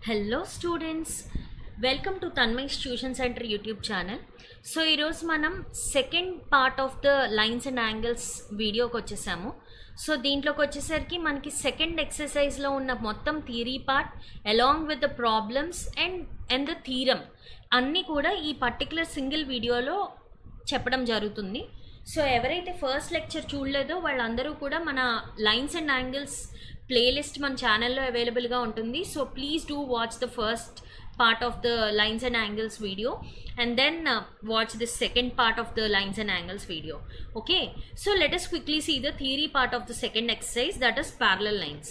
Hello students, welcome to Tanmai's Tuition Center YouTube channel. So ఈరోజు మనం second part of the lines and angles వీడియోకి వచ్చేసాము. So దీంట్లోకి వచ్చేసరికి మనకి సెకండ్ ఎక్సర్సైజ్లో ఉన్న మొత్తం theory part along with the problems and the theorem అన్నీ కూడా ఈ పర్టికులర్ సింగిల్ వీడియోలో చెప్పడం జరుగుతుంది. సో ఎవరైతే ఫస్ట్ లెక్చర్ చూడలేదో వాళ్ళందరూ కూడా మన లైన్స్ అండ్ యాంగిల్స్ ప్లేలిస్ట్ మన ఛానల్లో అవైలబుల్గా ఉంటుంది. So please do watch the first part of the lines and angles video and then watch the second part of the lines and angles video. Okay, so let us quickly see the theory part of the second exercise, that is parallel lines.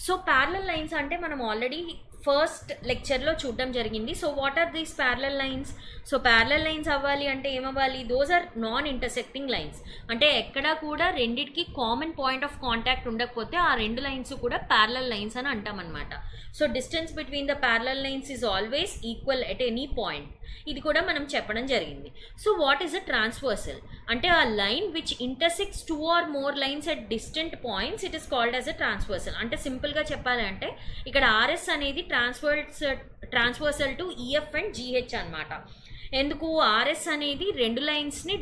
So parallel lines ante manam already first lecture lo చూడడం జరిగింది. So what are these parallel lines? So parallel lines అవ్వాలి అంటే ఏమవ్వాలి? Those are non intersecting lines. అంటే ఎక్కడా కూడా రెండిటికి common point of contact ఉండకపోతే ఆ రెండు లైన్స్ కూడా ప్యారలల్ లైన్స్ అని అంటాం అనమాట. So distance between the parallel lines is always equal at any point. ఇది కూడా మనం చెప్పడం జరిగింది. So what is a transversal? అంటే ఆ line which intersects two or more lines at distant points it is called as a transversal. అంటే సింపుల్గా చెప్పాలంటే ఇక్కడ ఆర్ఎస్ అనేది transversal to EF and GH అనమాట. ఎందుకు? ఆర్ఎస్ అనేది రెండు లైన్స్ని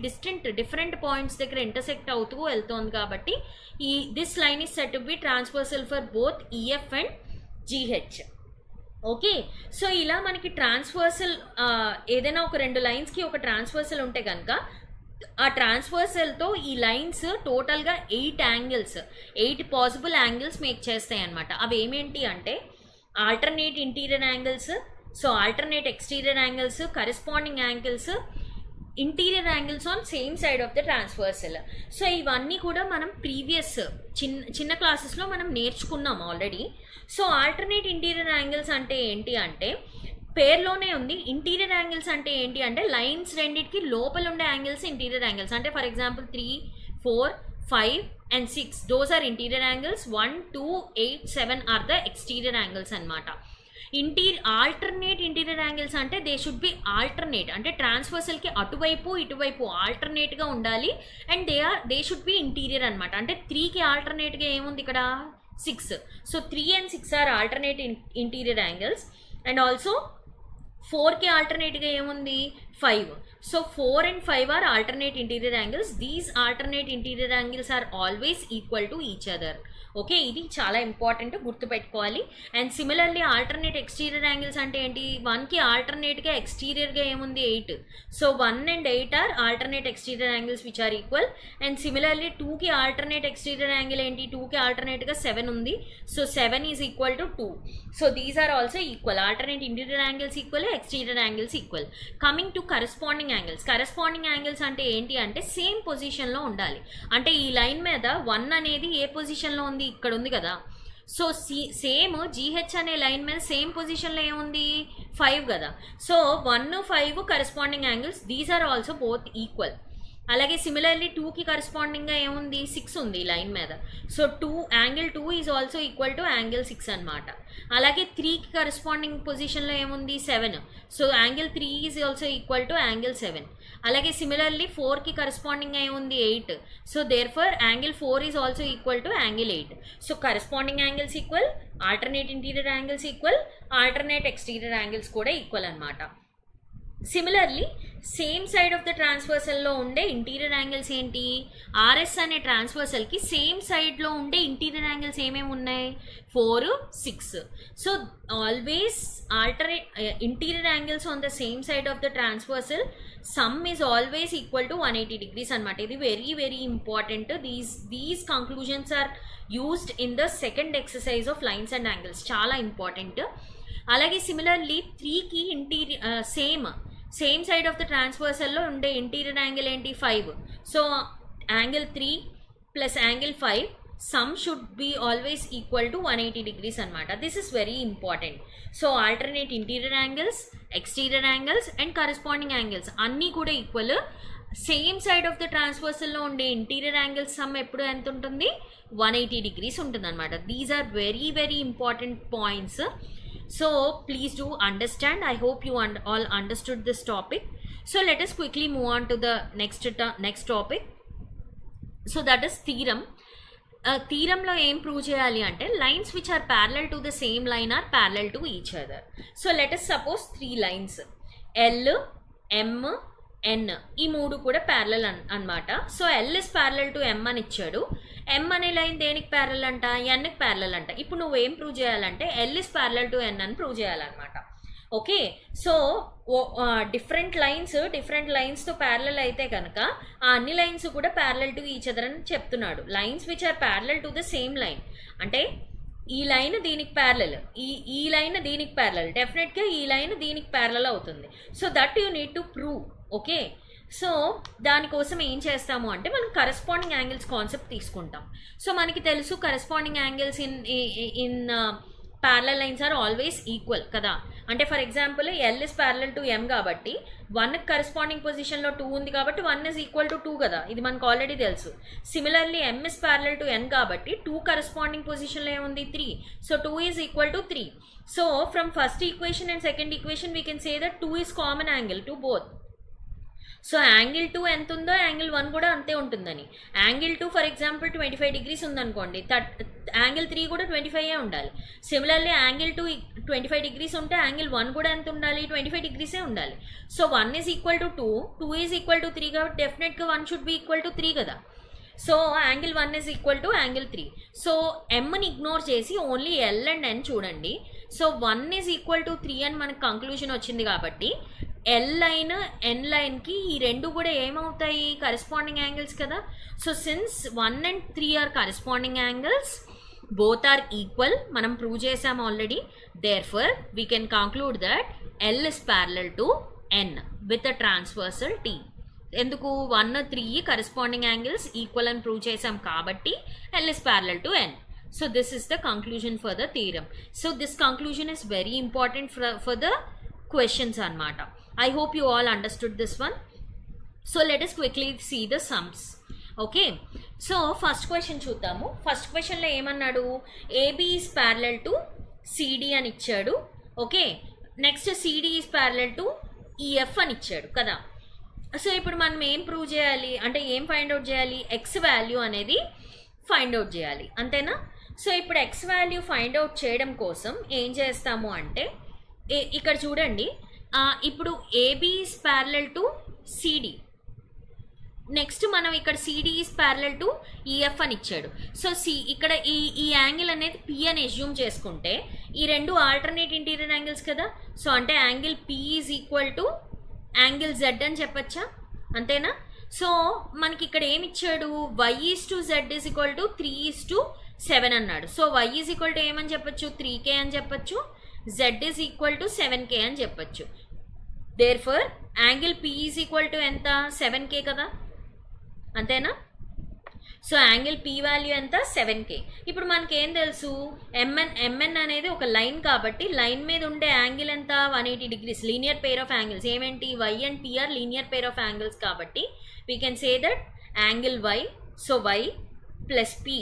డిఫరెంట్ పాయింట్స్ దగ్గర ఇంటర్సెక్ట్ అవుతూ వెళ్తోంది కాబట్టి this line is set to be transversal for both EF and GH. Okay, so ఇలా మనకి ట్రాన్స్వర్సల్ ఏదైనా ఒక రెండు లైన్స్కి ఒక ట్రాన్స్వర్సల్ ఉంటే కనుక ఆ ట్రాన్స్వర్సల్తో ఈ లైన్స్ టోటల్గా 8 పాసిబుల్ యాంగిల్స్ మేక్ చేస్తాయి అన్నమాట. అవి ఏమేంటి అంటే alternate interior angles, so alternate exterior angles, corresponding angles, interior angles on same side of the transversal. So ఇవన్నీ కూడా మనం ప్రీవియస్ చిన్న క్లాసెస్లో మనం నేర్చుకున్నాం already. So alternate interior angles అంటే ఏంటి అంటే పేర్లోనే ఉంది. ఇంటీరియర్ యాంగిల్స్ అంటే ఏంటి అంటే లైన్స్ రెండింటికి లోపల ఉండే యాంగిల్స్ ఇంటీరియర్ యాంగిల్స్. అంటే for example 3, 4, 5 and 6 those are interior angles. 1, 2, 8, 7 are the exterior angles అన్నమాట. ఆల్టర్నేట్ ఇంటీరియర్ యాంగిల్స్ అంటే దే షుడ్ బి ఆల్టర్నేట్, అంటే ట్రాన్స్వర్సల్కి అటువైపు ఇటువైపు ఆల్టర్నేట్గా ఉండాలి and they should be interior అనమాట. అంటే 3కి ఆల్టర్నేట్గా ఏముంది ఇక్కడ? 6. So 3 and 6 are alternate interior angles and also 4కి ఆల్టర్నేట్గా ఏముంది? 5. So 4 and 5 are alternate interior angles. These alternate interior angles are always equal to each other. Okay, ఇది చాలా ఇంపార్టెంట్, గుర్తుపెట్టుకోవాలి. And similarly alternate exterior angles అంటే ఏంటి? 1కి ఆల్టర్నేట్గా ఎక్స్టీరియర్గా ఏముంది? 8. So 1 and 8 are alternate exterior angles which are equal. And similarly 2కి ఆల్టర్నేట్ ఎక్స్టీరియర్ యాంగిల్ ఏంటి? 2కి ఆల్టర్నేట్గా 7 ఉంది. So 7 is equal to 2. So these are also equal. Alternate interior angles equal, exterior angles equal. Coming to corresponding angles. Corresponding angles అంటే ఏంటి అంటే same పొజిషన్లో ఉండాలి. అంటే ఈ లైన్ మీద 1 అనేది ఏ పొజిషన్లో ఉంది? ఇక్కడ ఉంది కదా. సో సేమ్ జీహెచ్ అనే లైన్ మీద సేమ్ పొజిషన్లో ఏముంది? 5 కదా. So 1, 5 corresponding angles. These are also both equal. అలాగే సిమిలర్లీ 2కి కరెస్పాండింగ్గా ఏముంది? 6 ఉంది లైన్ మీద. So angle 2 is also equal to angle 6 అనమాట. అలాగే 3కి కరెస్పాండింగ్ పొజిషన్లో ఏముంది? 7. So angle 3 is also equal to angle 7. అలాగే సిమిలర్లీ 4కి కరెస్పాండింగ్గా ఏముంది? 8. So therefore angle 4 is also equal to angle 8. So corresponding angles equal, alternate interior angles equal, alternate exterior angles కూడా ఈక్వల్ అనమాట. Similarly same side of the ట్రాన్స్వర్సల్లో ఉండే interior angles ఏంటి? RS అనే ట్రాన్స్వర్సల్కి సేమ్ సైడ్లో ఉండే ఇంటీరియర్ యాంగిల్స్ ఏమేమి ఉన్నాయి? 4, 6. So always interior angles on the same side of the transversal sum is always equal to 180 degrees అనమాట. ఇది very very important. These conclusions are used in the second exercise of lines and angles. చాలా important. అలాగే similarly 3కి same side of the ట్రాన్స్వర్సల్లో ఉండే interior angle ఏంటి? 5. So angle 3 plus angle 5 sum should be always equal to 180 degrees అనమాట. This is very important. So alternate interior angles, exterior angles and corresponding angles అన్నీ కూడా equal. Same side of the ట్రాన్స్వర్సల్లో ఉండే interior angles some ఎప్పుడు ఎంత ఉంటుంది? 180 degrees ఉంటుంది అనమాట. These are very very important points. So please do understand. I hope you all understood this topic. So let us quickly move on to the next topic. So that is theorem. థీరంలో ఏం prove చేయాలి అంటే lines which are parallel to the same line are parallel to each other. So let us suppose 3 lines L, M, N, ఈ 3 కూడా parallel అనమాట. So L is parallel to M అని ఇచ్చాడు. ఎం అనే లైన్ దేనికి ప్యారలల్ అంట? ఎన్కి ప్యారలల్ అంట. ఇప్పుడు నువ్వు ఏం ప్రూవ్ చేయాలంటే ఎల్ ఇస్ ప్యారలల్ టు ఎన్ అని ప్రూవ్ చేయాలన్నమాట. ఓకే, సో డిఫరెంట్ లైన్స్తో ప్యారలల్ అయితే కనుక ఆ అన్ని లైన్స్ కూడా ప్యారలల్ టు ఈచ్ అదర్ అని చెప్తున్నాడు. Lines which are parallel to the same line అంటే ఈ లైన్ దీనికి ప్యారలల్, ఈ లైన్ దీనికి ప్యారలల్, డెఫినెట్గా ఈ లైన్ దీనికి ప్యారలల్ అవుతుంది. So that you need to prove. Okay, so దానికోసం ఏం చేస్తాము అంటే మనం కరెస్పాండింగ్ యాంగిల్స్ కాన్సెప్ట్ తీసుకుంటాం. సో మనకి తెలుసు corresponding angles in parallel lines are always equal కదా. అంటే for example L is parallel to M కాబట్టి 1 కరెస్పాండింగ్ పొజిషన్లో 2 ఉంది కాబట్టి 1 ఇస్ ఈక్వల్ టు 2 కదా, ఇది మనకు ఆల్రెడీ తెలుసు. Similarly M is parallel to N కాబట్టి 2 కరెస్పాండింగ్ పొజిషన్లో ఏముంది 3, so 2 is equal to 3. So from first equation and second equation we can say that 2 is common angle to both. So angle 2 ఎంత ఉందో angle 1 కూడా అంతే ఉంటుందని. Angle 2 for example 25 degrees ఉందనుకోండి, angle 3 కూడా 25 ఉండాలి. సిమిలర్లీ యాంగిల్ 2 25 డిగ్రీస్ ఉంటే angle 1 కూడా ఎంత ఉండాలి? 25 డిగ్రీసే ఉండాలి. So 1 is equal to 2, 2 is equal to 3 కాబట్టి డెఫినెట్గా 1 షుడ్ బి ఈక్వల్ టు 3 కదా. So angle 1 is equal to angle 3. So ఎంని ఇగ్నోర్ చేసి ఓన్లీ ఎల్ అండ్ ఎన్ చూడండి. సో 1 ఈజ్ ఈక్వల్ టు 3 అని మనకు కంక్లూజన్ వచ్చింది కాబట్టి ఎల్ లైన్ ఎన్ లైన్కి ఈ రెండు కూడా ఏమవుతాయి? కరెస్పాండింగ్ యాంగిల్స్ కదా. So since 1 and 3 are corresponding angles, both are equal, మనం ప్రూవ్ చేసాము already. therefore we can conclude that L is parallel to N with a transversal T. ఎందుకు? 1, 3 కరెస్పాండింగ్ యాంగిల్స్ ఈక్వల్ అని ప్రూవ్ చేసాం కాబట్టి L is parallel to N. So this is the conclusion for the theorem. So this conclusion is very important for the questions anamata. I hope you all understood this one. So let us quickly see the sums. Okay, so first question చూద్దాము. First క్వశ్చన్లో ఏమన్నాడు? AB is parallel to CD అని ఇచ్చాడు. Okay, next CD is parallel to EF అని ఇచ్చాడు కదా. So ఇప్పుడు మనం ఏం ప్రూవ్ చేయాలి అంటే ఏం ఫైండ్ అవుట్ చేయాలి? ఎక్స్ వాల్యూ అనేది ఫైండ్ అవుట్ చేయాలి, అంతేనా? సో ఇప్పుడు ఎక్స్ వాల్యూ ఫైండ్ అవుట్ చేయడం కోసం ఏం చేస్తాము అంటే ఇక్కడ చూడండి, ఇప్పుడు AB is parallel to CD, next మనం ఇక్కడ CD is parallel to EF అని ఇచ్చాడు. సో ఇక్కడ ఈ యాంగిల్ అనేది పి అని అజ్యూమ్ చేసుకుంటే ఈ రెండు ఆల్టర్నేట్ ఇంటీరియర్ యాంగిల్స్ కదా. సో అంటే angle P is equal to angle Z అని చెప్పచ్చా, అంతేనా? సో మనకి ఇక్కడ ఏమి ఇచ్చాడు? Y is to Z is equal to 3:7 అన్నాడు. So Y is equal to ఏమని చెప్పచ్చు? 3K అని చెప్పచ్చు. Z is equal to 7K అని చెప్పచ్చు. Therefore angle P is equal to ఎంత? 7K కదా, అంతేనా? సో యాంగిల్ పి వాల్యూ ఎంత? 7K. ఇప్పుడు మనకేం తెలుసు? ఎంఎన్ అనేది ఒక లైన్ కాబట్టి లైన్ మీద ఉండే యాంగిల్ ఎంత? 180 degrees. Linear pair of angles ఏమేంటి? Y and P are linear pair of angles కాబట్టి we can say that angle Y, so Y plus P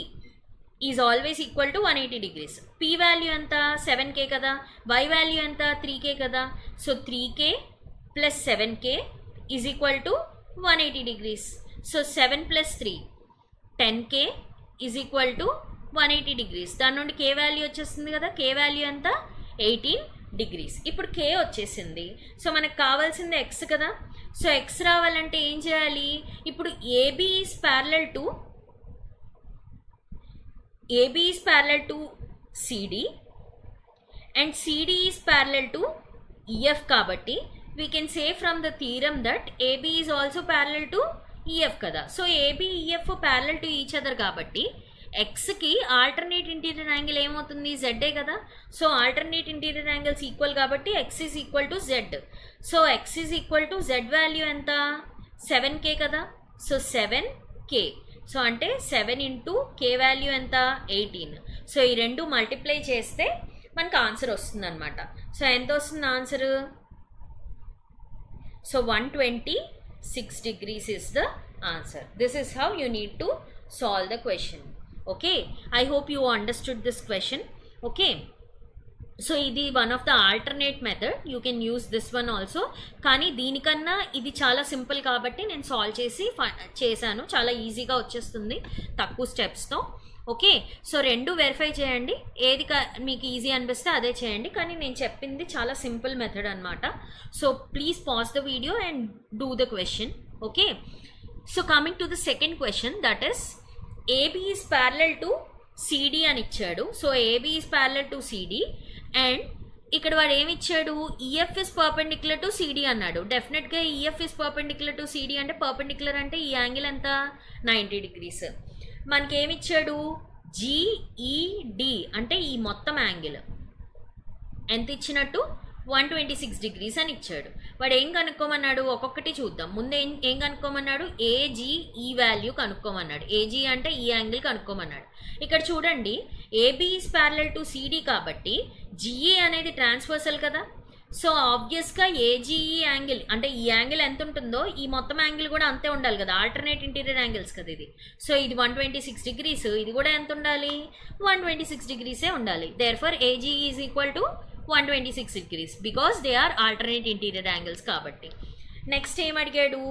is always equal to 180 degrees. P value ఎంత? 7K కదా. Y value ఎంత? 3K కదా. So 3K plus 7K is equal to 180 degrees. So 7 plus 3 10K is equal to 180 degrees. దాని నుండి K value వచ్చేస్తుంది కదా. K value ఎంత? 18 degrees. ఇప్పుడు K వచ్చేసింది. సో మనకు కావాల్సింది X కదా. సో X రావాలంటే ఏం చేయాలి? ఇప్పుడు AB is parallel to CD and CD is parallel to EF కాబట్టి we can say from the theorem that AB is also parallel to EF కదా. సో AB EF parallel to each other కాబట్టి ఎక్స్కి alternate interior angle ఏమవుతుంది? జెడ్డే కదా. So alternate interior angles equal కాబట్టి X is equal to Z. So X is equal to Z value ఎంత? 7K కదా. So 7K. సో అంటే 7 ఇంటూ K వాల్యూ ఎంత? 18. సో ఈ రెండు మల్టిప్లై చేస్తే మనకు ఆన్సర్ వస్తుంది అనమాట. సో ఎంత వస్తుంది answer? So 126 degrees is the answer. This is how you need to solve the question. Okay, I hope you understood this question. Okay, so ఇది one of the alternate method. You can use this one also. కానీ దీనికన్నా ఇది చాలా simple కాబట్టి నేను solve చేశాను. చాలా ఈజీగా వచ్చేస్తుంది తక్కువ స్టెప్స్తో. ఓకే, సో రెండు వెరిఫై చేయండి, ఏది మీకు ఈజీ అనిపిస్తే అదే చేయండి, కానీ నేను చెప్పింది చాలా సింపుల్ మెథడ్ అనమాట. So please pause the video and do the question. Okay, so coming to the second question, that is AB is parallel to CD అని ఇచ్చాడు. So AB is parallel to CD and ఇక్కడ వాడు ఏమి ఇచ్చాడు, EF is perpendicular to CD అన్నాడు. డెఫినెట్గా EF is perpendicular to CD అంటే perpendicular అంటే ఈ యాంగిల్ ఎంత 90 degrees. మనకేమి ఇచ్చాడు, జిఈడి అంటే ఈ మొత్తం యాంగిల్ ఎంత ఇచ్చినట్టు 126 degrees అని ఇచ్చాడు. వాడు ఏం కనుక్కోమన్నాడు, ఒక్కొక్కటి చూద్దాం. ముందు ఏం కనుక్కోమన్నాడు, ఏజీఈ వాల్యూ కనుక్కోమన్నాడు. ఏజీ అంటే ఈ యాంగిల్ కనుక్కోమన్నాడు. ఇక్కడ చూడండి, AB is parallel to CD కాబట్టి జిఈ అనేది ట్రాన్స్వర్సల్ కదా. సో ఆబ్వియస్గా ఏజీఈ యాంగిల్ అంటే ఈ యాంగిల్ ఎంత ఉంటుందో ఈ మొత్తం యాంగిల్ కూడా అంతే ఉండాలి కదా, ఆల్టర్నేట్ ఇంటీరియర్ యాంగిల్స్ కదా ఇది. సో ఇది 126 degrees, ఇది కూడా ఎంత ఉండాలి, 126 degrees ఉండాలి. Therefore AGE is equal to 126 degrees because they are alternate interior angles కాబట్టి. నెక్స్ట్ ఏం అడిగాడు,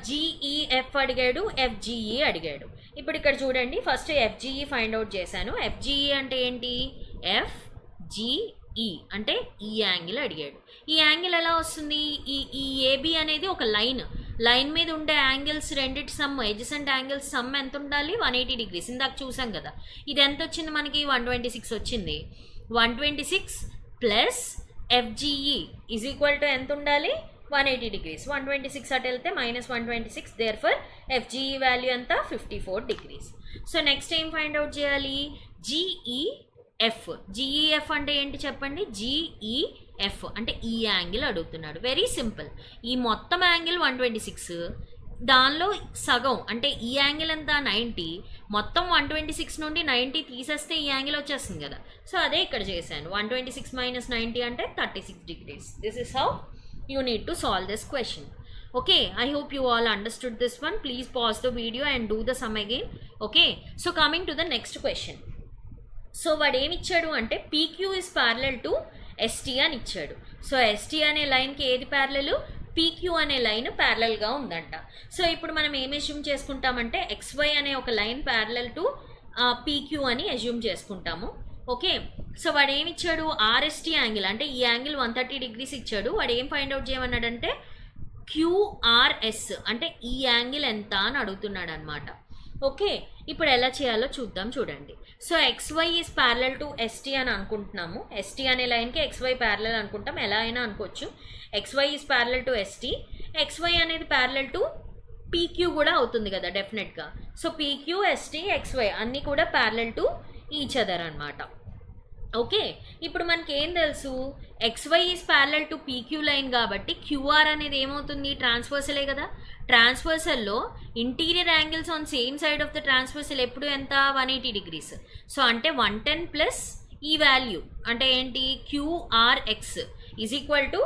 జిఈఎఫ్ అడిగాడు, ఎఫ్జిఈ అడిగాడు. ఇప్పుడు ఇక్కడ చూడండి, ఫస్ట్ ఎఫ్జిఈ ఫైండ్ అవుట్ చేశాను. ఎఫ్జిఈ అంటే ఏంటి, ఎఫ్జిఈ అంటే ఈ యాంగిల్ అడిగాడు. ఈ యాంగిల్ ఎలా వస్తుంది, ఈ ఏబి అనేది ఒక లైన్ మీద ఉండే యాంగిల్స్ రెండిటి సమ్, ఎడ్జసెంట్ యాంగిల్స్ సమ్ ఎంత ఉండాలి, 180 degrees. ఇందాక చూసాం కదా, ఇది ఎంత వచ్చింది మనకి, 126 వచ్చింది. 126 plus FGE is equal to ఎంత ఉండాలి, 180 degrees. 126 అటు వెళ్తే -126, దేర్ఫోర్ ఎఫ్జిఈ వాల్యూ ఎంత 54 degrees. సో నెక్స్ట్ ఏం ఫైండ్ అవుట్ చేయాలి, జిఈఎఫ్. జిఈఎఫ్ అంటే ఏంటి చెప్పండి, జిఈఎఫ్ అంటే ఈ యాంగిల్ అడుగుతున్నాడు. వెరీ సింపుల్, ఈ మొత్తం యాంగిల్ 126, దానిలో సగం అంటే ఈ యాంగిల్ ఎంత 90, మొత్తం 126 నుండి 90 తీసేస్తే ఈ యాంగిల్ వచ్చేస్తుంది కదా. సో అదే ఇక్కడ చేశాను, 126 - 90 అంటే 36 degrees. This is how you need to solve this question. Okay, I hope you all understood this one. Please pause the video and do the sum again. Okay, so coming to the next question. So వాడు ఏమి ఇచ్చాడు అంటే PQ is parallel to ST అని ఇచ్చాడు. So ST అనే లైన్కి ఏది parallel, PQ అనే లైన్ ప్యారలల్గా ఉందంట. సో ఇప్పుడు మనం ఏం అజ్యూమ్ చేసుకుంటామంటే XY అనే ఒక లైన్ ప్యారలల్ టు PQ అని అజ్యూమ్ చేసుకుంటాము. ఓకే, సో వాడు ఏమి ఇచ్చాడు, ఆర్ఎస్టీ యాంగిల్ అంటే ఈ యాంగిల్ 130 degrees ఇచ్చాడు. వాడు ఏం ఫైండ్ అవుట్ చేయమన్నాడంటే క్యూఆర్ఎస్ అంటే ఈ యాంగిల్ ఎంత అని అడుగుతున్నాడు అనమాట. ఓకే, ఇప్పుడు ఎలా చేయాలో చూద్దాం. చూడండి, so XY is parallel to ST అని అనుకుంటున్నాము. ST అనే లైన్కి XY ప్యారలల్ అనుకుంటాం, ఎలా అయినా అనుకోవచ్చు. XY is parallel to ST, XY అనేది ప్యారలల్ టు PQ కూడా అవుతుంది కదా డెఫినెట్గా. సో PQ, ST, XY అన్నీ కూడా ప్యారలల్ టు ఈచ్ అదర్ అనమాట. ఓకే, ఇప్పుడు మనకి ఏం తెలుసు, XY is parallel to PQ line కాబట్టి QR అనేది ఏమవుతుంది, ట్రాన్స్వర్సలే కదా. ట్రాన్స్వర్సల్లో interior angles on same side of the transversal ఎప్పుడు ఎంత, 180 degrees. సో అంటే 110 ప్లస్ ఈ వాల్యూ అంటే ఏంటి, QRX is equal to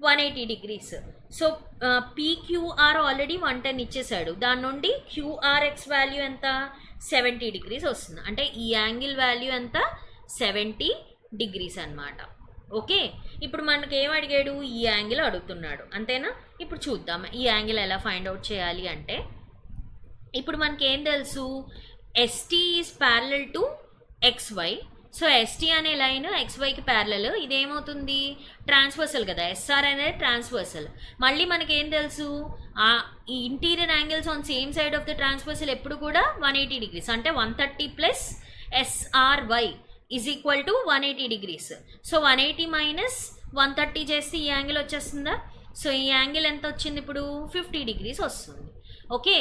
180 degrees. So PQR already 110 ఇచ్చేసాడు, దాని నుండి QRX వాల్యూ ఎంత 70 degrees వస్తుంది. అంటే ఈ యాంగిల్ వాల్యూ ఎంత 70 degrees అనమాట. ఓకే, ఇప్పుడు మనకి ఏం అడిగాడు, ఈ యాంగిల్ అడుగుతున్నాడు అంతేనా. ఇప్పుడు చూద్దాం ఈ యాంగిల్ ఎలా ఫైండ్ అవుట్ చేయాలి అంటే, ఇప్పుడు మనకి ఏం తెలుసు, ST is parallel to XY. So ST అనే లైన్ XYకి ప్యారలల్, ఇదేమవుతుంది ట్రాన్స్వర్సల్ కదా, SR అనేది ట్రాన్స్వర్సల్. మళ్ళీ మనకి ఏం తెలుసు, ఈ interior angles on same side of the transversal ఎప్పుడు కూడా 180 degrees. అంటే 130 plus SRY is equal to 180 degrees. So 180 minus 130 చేస్తే ఈ యాంగిల్ వచ్చేస్తుందా. సో ఈ యాంగిల్ ఎంత వచ్చింది ఇప్పుడు, 50 degrees వస్తుంది. ఓకే,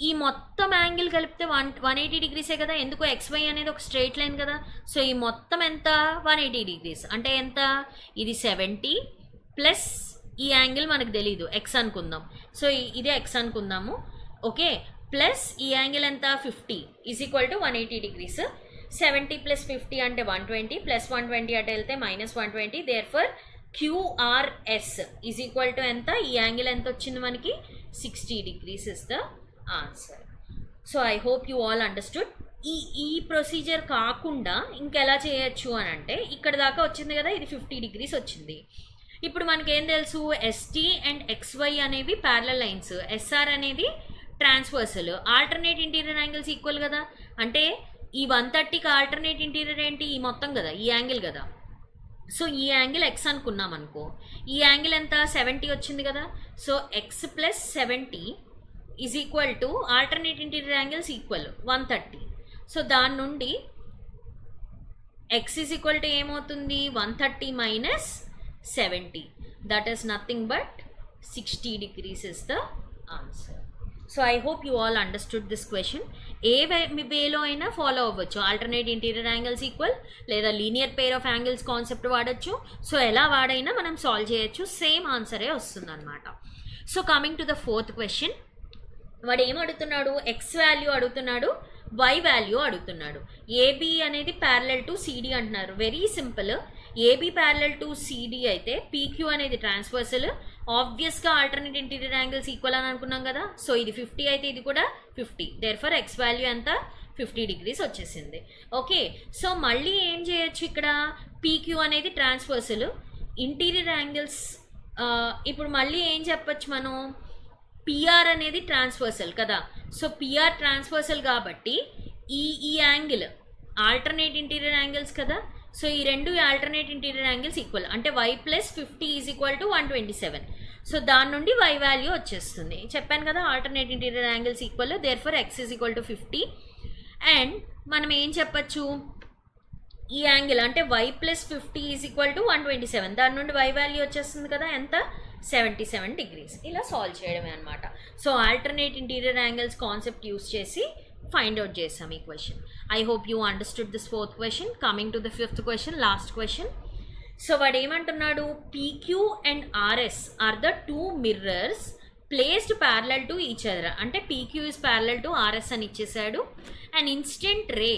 ఈ మొత్తం యాంగిల్ కలిపితే 180 degrees కదా, ఎందుకు XY అనేది ఒక స్ట్రైట్ లైన్ కదా. సో ఈ మొత్తం ఎంత 180 degrees అంటే ఎంత, ఇది 70 ప్లస్ ఈ యాంగిల్ మనకు తెలీదు, X అనుకుందాం. సో ఇదే X అనుకుందాము. ఓకే, ప్లస్ ఈ యాంగిల్ ఎంత 50 is equal to 180 degrees. 70 plus 50 అంటే 120 ప్లస్ 120 అటు వెళ్తే -120. Therefore QRS is equal to ఎంత, ఈ యాంగిల్ ఎంత వచ్చింది మనకి 60 degrees is the answer. So I hope you all understood. ఈ ప్రొసీజర్ కాకుండా ఇంకెలా చేయొచ్చు అని అంటే, ఇక్కడ దాకా వచ్చింది కదా, ఇది 50 degrees వచ్చింది. ఇప్పుడు మనకేం తెలుసు, ST అండ్ XY అనేవి ప్యారలల్ లైన్స్, SR అనేది transversal, alternate interior angles equal కదా. అంటే ఈ 130కి ఆల్టర్నేట్ ఇంటీరియర్ ఏంటి, ఈ మొత్తం కదా, ఈ యాంగిల్ కదా. సో ఈ యాంగిల్ ఎక్స్ అనుకున్నాం అనుకో, ఈ యాంగిల్ ఎంత 70 వచ్చింది కదా. So X plus 70 is equal to alternate interior angles equal 130. So దాని నుండి ఎక్స్ ఈజ్ ఈక్వల్ టు ఏమవుతుంది, 130 minus 70, that is nothing but 60 degrees is the answer. So I hope you all understood this question. ఏ వేలో అయినా follow అవ్వచ్చు, alternate interior angles equal లేదా linear pair of angles concept వాడచ్చు. So ఎలా వాడైనా మనం సాల్వ్ చేయొచ్చు, సేమ్ ఆన్సరే వస్తుంది అనమాట. So coming to the fourth question, వాడు ఏం అడుగుతున్నాడు, ఎక్స్ వాల్యూ అడుగుతున్నాడు, వై వాల్యూ అడుగుతున్నాడు. ఏబి అనేది ప్యారలల్ టు సిడి అంటున్నారు. Very simple, AB parallel to CD అయితే పీక్యూ అనేది ట్రాన్స్వర్సల్, ఆబ్వియస్గా ఆల్టర్నేట్ ఇంటీరియర్ యాంగిల్స్ ఈక్వల్ అని అనుకున్నాం కదా. సో ఇది 50 అయితే ఇది కూడా 50, దేర్ఫర్ ఎక్స్ వాల్యూ ఎంత 50 degrees వచ్చేసింది. ఓకే, సో మళ్ళీ ఏం చేయొచ్చు ఇక్కడ, పీక్యూ అనేది ట్రాన్స్వర్సల్, ఇంటీరియర్ యాంగిల్స్ ఇప్పుడు మళ్ళీ ఏం చెప్పచ్చు మనం, పిఆర్ అనేది ట్రాన్స్వర్సల్ కదా. సో పిఆర్ ట్రాన్స్వర్సల్ కాబట్టి ఈ యాంగిల్ ఆల్టర్నేట్ ఇంటీరియర్ యాంగిల్స్ కదా. సో ఈ రెండు ఆల్టర్నేట్ ఇంటీరియర్ యాంగిల్స్ ఈక్వల్, అంటే y plus 50 is equal to 127. So దాని నుండి y వాల్యూ వచ్చేస్తుంది. చెప్పాను కదా alternate interior angles equal, therefore x is equal to 50. And మనం ఏం చెప్పచ్చు, ఈ యాంగిల్ అంటే y plus 50 is equal to 127, దాని నుండి y వాల్యూ వచ్చేస్తుంది కదా, ఎంత 77 degrees. ఇలా సాల్వ్ చేయడమే అనమాట. So alternate interior angles concept use చేసి ఫైండ్ అవుట్ చేసాం ఈ question. I hope you understood this fourth question. Coming to the fifth question, last question. So వాడు ఏమంటున్నాడు, PQ and RS are the two mirrors placed parallel to each other. అంటే PQ is parallel to RS అని ఇచ్చేసాడు. And instant ray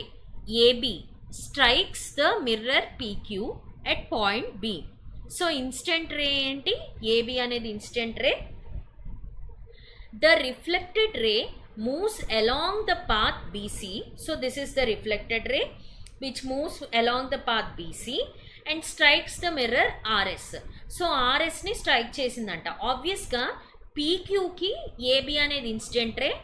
AB strikes the mirror PQ at point B. So instant ray ఏంటి, AB అనేది incident ray. The reflected ray moves along the path BC. So this is the reflected ray which moves along the path BC and strikes the mirror RS. So RS ni strike chesindanta. Obvious ga PQ ki AB anedi instant ray,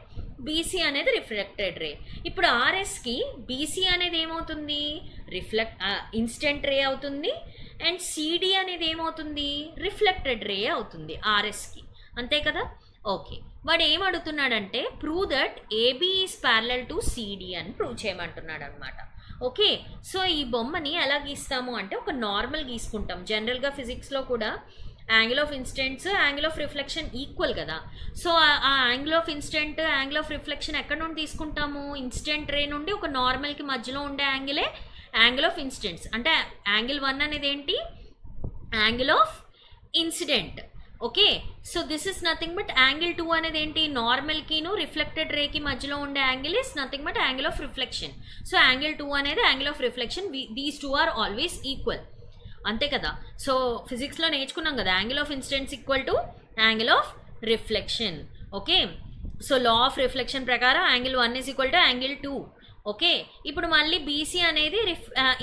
BC anedi reflected ray. Ippudu RS ki BC anedi emoutundi, instant ray avutundi, and CD anedi emoutundi, reflected ray avutundi RS ki. Ante kada. Okay, వాడు ఏం అడుగుతున్నాడంటే prove that AB is parallel to CD అని prove చేయమంటున్నాడు అనమాట. Okay, so ఈ బొమ్మని ఎలా గీస్తాము అంటే ఒక నార్మల్ గీసుకుంటాం. జనరల్గా ఫిజిక్స్లో కూడా angle of instants, angle of reflection equal కదా. సో ఆ angle of instant, angle of reflection ఎక్కడ నుండి తీసుకుంటాము, ఇన్స్టెంట్ రే నుండి ఒక నార్మల్కి మధ్యలో ఉండే యాంగిలే యాంగిల్ ఆఫ్ ఇన్స్టెంట్స్. అంటే యాంగిల్ 1 అనేది ఏంటి, angle of incident. Okay, so this is nothing but angle 2 అనేది ఏంటి, నార్మల్ కిను రిఫ్లెక్టెడ్ రేకి మధ్యలో ఉండే angle is nothing but angle of reflection. So angle 2 అనేది angle of reflection. These two are always equal, అంతే కదా. సో ఫిజిక్స్లో నేర్చుకున్నాం కదా, angle of incidence equal to angle of reflection. Okay, so law of reflection ప్రకారం angle 1 is equal to angle 2. Okay, ఇప్పుడు మళ్ళీ BC అనేది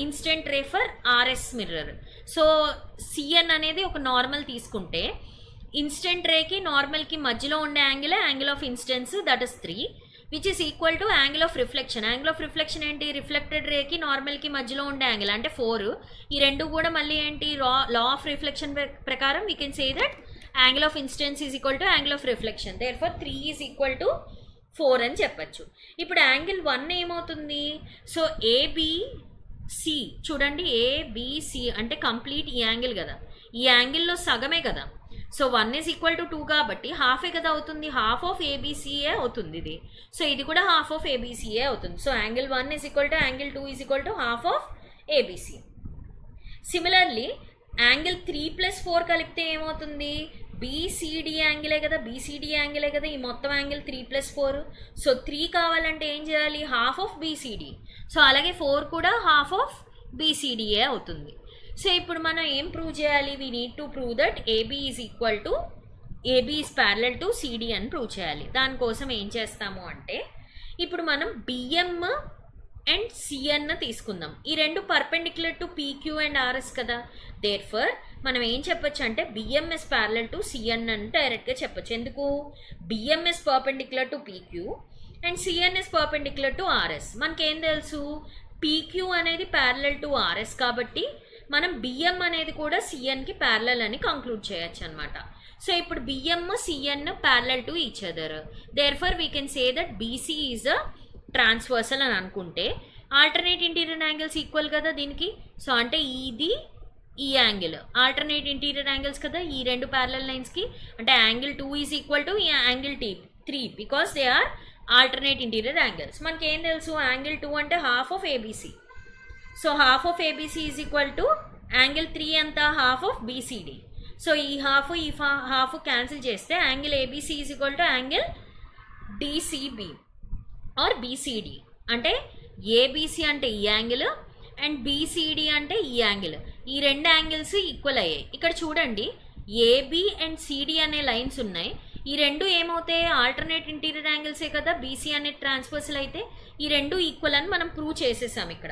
incident ray for RS mirror. So CN అనేది ఒక నార్మల్ తీసుకుంటే ఇన్స్టెంట్ రేకి నార్మల్కి మధ్యలో ఉండే angle angle of incidence, that is 3, which is equal to angle of reflection. Angle of reflection ఏంటి, రిఫ్లెక్టెడ్ రేకి నార్మల్కి మధ్యలో ఉండే యాంగిల్ అంటే 4. ఈ రెండు కూడా మళ్ళీ ఏంటి, లా ఆఫ్ రిఫ్లెక్షన్ ప్రకారం we can say that angle of instance is equal to angle of reflection, therefore 3 is equal to 4 అని చెప్పచ్చు. ఇప్పుడు యాంగిల్ 1 ఏమవుతుంది, సో ఏబిసి చూడండి, ఏబిసి అంటే కంప్లీట్ ఈ యాంగిల్ కదా, ఈ యాంగిల్లో సగమే కదా. సో 1 ఈజ్ ఈక్వల్ టు 2 కాబట్టి హాఫే కదా అవుతుంది, హాఫ్ ఆఫ్ ఏబిసిఏ అవుతుంది ఇది. సో ఇది కూడా హాఫ్ ఆఫ్ ఏబిసిఏ అవుతుంది. So angle 1 is equal to angle 2 is equal to half of ABC. Similarly angle 3 plus 4 కలిపితే ఏమవుతుంది, బీసీడీ యాంగిలే కదా, బీసీడీ యాంగిలే కదా, ఈ మొత్తం యాంగిల్ 3 ప్లస్ 4. సో 3 కావాలంటే ఏం చేయాలి, హాఫ్ ఆఫ్ బీసీడీ. సో అలాగే 4 కూడా హాఫ్ ఆఫ్ బీసీడీఏ అవుతుంది. సో ఇప్పుడు మనం ఏం ప్రూవ్ చేయాలి, we need to prove that AB is equal to AB is parallel to CD అని ప్రూవ్ చేయాలి. దానికోసం ఏం చేస్తాము అంటే ఇప్పుడు మనం బిఎం అండ్ సిఎన్ తీసుకుందాం. ఈ రెండు perpendicular to PQ and RS కదా, దేర్ఫర్ మనం ఏం చెప్పొచ్చు అంటే బిఎంఎస్ ప్యారలల్ టు సిఎన్ అని డైరెక్ట్గా చెప్పొచ్చు. ఎందుకు, BMS perpendicular to PQ and CN is perpendicular to RS. మనకేం తెలుసు, పీక్యూ అనేది ప్యారలల్ టు ఆర్ఎస్ కాబట్టి మనం బిఎం అనేది కూడా సిఎన్కి ప్యారలల్ అని కంక్లూడ్ చేయొచ్చు అనమాట. సో ఇప్పుడు BM CN parallel to each other, therefore we can say that BC is a transversal అని అనుకుంటే ఆల్టర్నేట్ ఇంటీరియర్ యాంగిల్స్ ఈక్వల్ కదా దీనికి. సో అంటే ఇది ఈ యాంగిల్ ఆల్టర్నేట్ ఇంటీరియర్ యాంగిల్స్ కదా ఈ రెండు ప్యారలల్ లైన్స్కి. అంటే angle 2 is equal to angle 3 because they are alternate interior angles. మనకి ఏం తెలుసు, యాంగిల్ 2 అంటే half of ABC. So half of ABC is equal to angle 3 అంత హాఫ్ ఆఫ్ బీసీడీ. సో ఈ హాఫ్ క్యాన్సిల్ చేస్తే angle ABC is equal to angle DCB or BCD. అంటే ABC అంటే ఈ యాంగిల్ అండ్ బీసీడీ అంటే ఈ angle, ఈ రెండు యాంగిల్స్ ఈక్వల్ అయ్యాయి. ఇక్కడ చూడండి ఏబి అండ్ సిడి అనే లైన్స్ ఉన్నాయి. ఈ రెండు ఏమవుతాయి, ఆల్టర్నేట్ ఇంటీరియర్ యాంగిల్సే కదా. బీసీ అనే ట్రాన్స్వర్సల్ అయితే ఈ రెండు ఈక్వల్ అని మనం ప్రూవ్ చేసేసాం ఇక్కడ.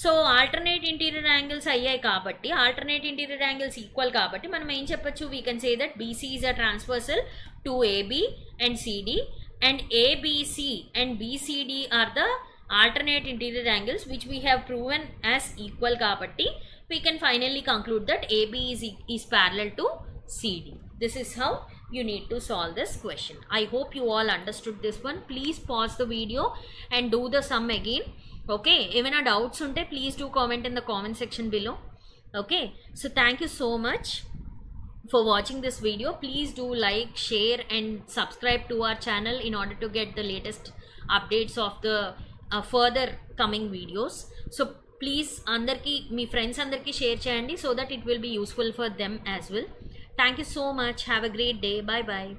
సో ఆల్టర్నేట్ ఇంటీరియర్ యాంగిల్స్ అయ్యాయి కాబట్టి, ఆల్టర్నేట్ ఇంటీరియర్ యాంగిల్స్ ఈక్వల్ కాబట్టి మనం ఏం చెప్పొచ్చు, we can say that BC is a transversal to AB and CD and ABC and BCD are the alternate interior angles which we have proven as equal kabatti we can finally conclude that AB is parallel to CD. This is how you need to solve this question. I hope you all understood this one. Please pause the video and do the sum again. Okay, even doubts unte please do comment in the comment section below. Okay, so thank you so much for watching this video. Please do like, share and subscribe to our channel in order to get the latest updates of the further coming videos. So please andarki me friends andarki share cheyandi so that it will be useful for them as well. Thank you so much. Have a great day. Bye bye.